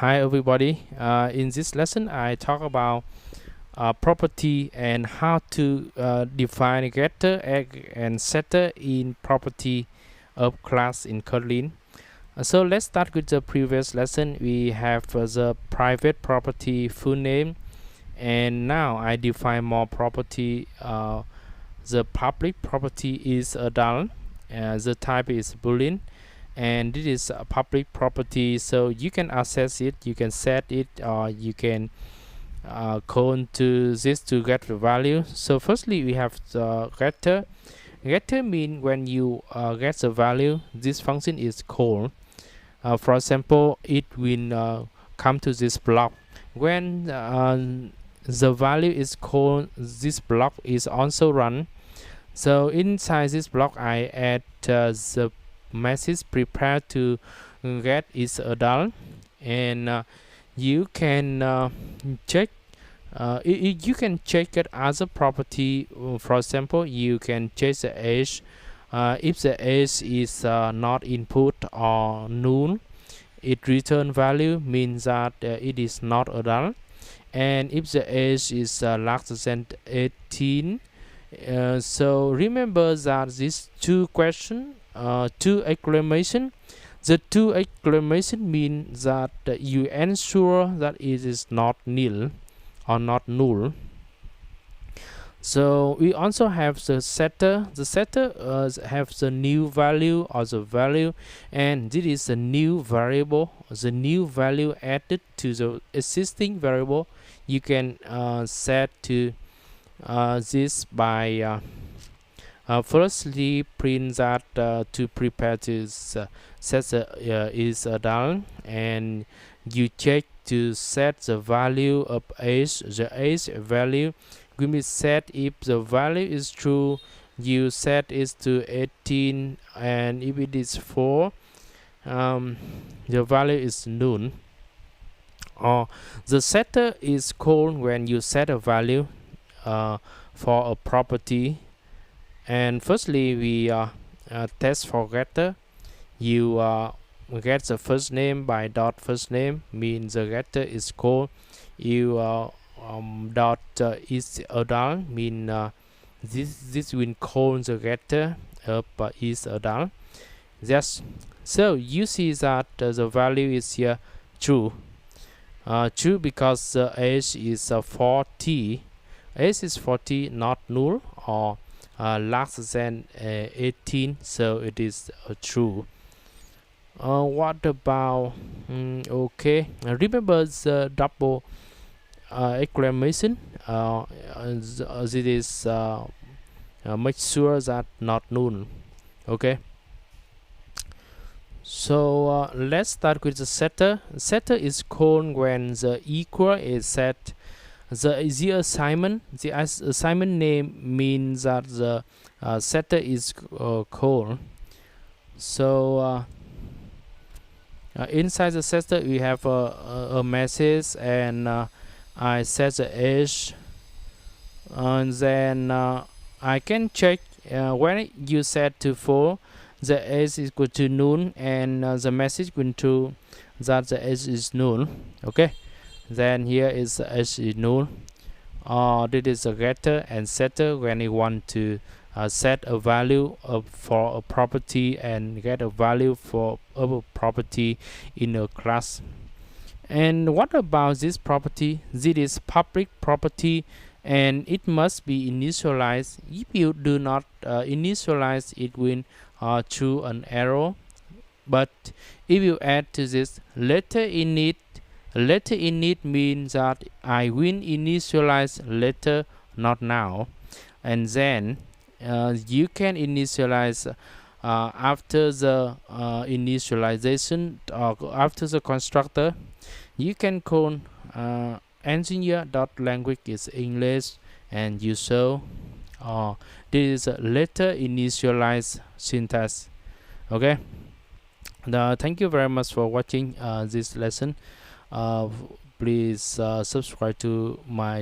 Hi everybody. In this lesson I talk about property and how to define getter and setter in property of class in Kotlin. So let's start with the previous lesson. We have the private property full name, and now I define more property. The public property is adult, the type is boolean, and this is a public property, so you can access it, you can set it, or you can call to this to get the value. So firstly we have the getter mean when you get the value, this function is called. For example, it will come to this block when the value is called, this block is also run. So inside this block I add the message prepare to get is adult, and you can check you can check it as a property. For example, you can check the age. If the age is not input or null, it return value, means that it is not adult. And if the age is larger than 18, so remember that these two question, two exclamation, the two exclamation mean that you ensure that it is not nil or not null. So we also have the setter. The setter have the new value or the value, and this is a new variable, the new value added to the existing variable. You can set to this by firstly print that to prepare to set is adult, and you check to set the value of age. The age value will be set if the value is true, you set it to 18, and if it is 4, the value is null. Or the setter is called when you set a value for a property. And firstly we test for getter. You get the first name by dot first name, means the getter is called. You dot is adult, mean this will call the getter of is adult. Yes, so you see that the value is here true. True because the age is 40. Age is 40, not null or larger than 18, so it is true. What about okay, remember the double exclamation. This is make sure that not null. Okay, so let's start with the setter. Setter is called when the equal is set. The assignment name means that the setter is called. So inside the setter we have a message, and I set the age, and then I can check when you set to 4, the age is equal to null, and the message going to that the age is null. Okay, then here is the age is null. This is a getter and setter when you want to set a value for a property and get a value for a property in a class. And what about this property? This is public property, and it must be initialized. If you do not initialize, it will throw an error. But if you add to this letter init, letter init means that I will initialize later, not now. And then you can initialize after the initialization, or after the constructor. You can call engineer.language is English, and you show this is a letter initialize syntax. Okay, thank you very much for watching this lesson. Please subscribe to my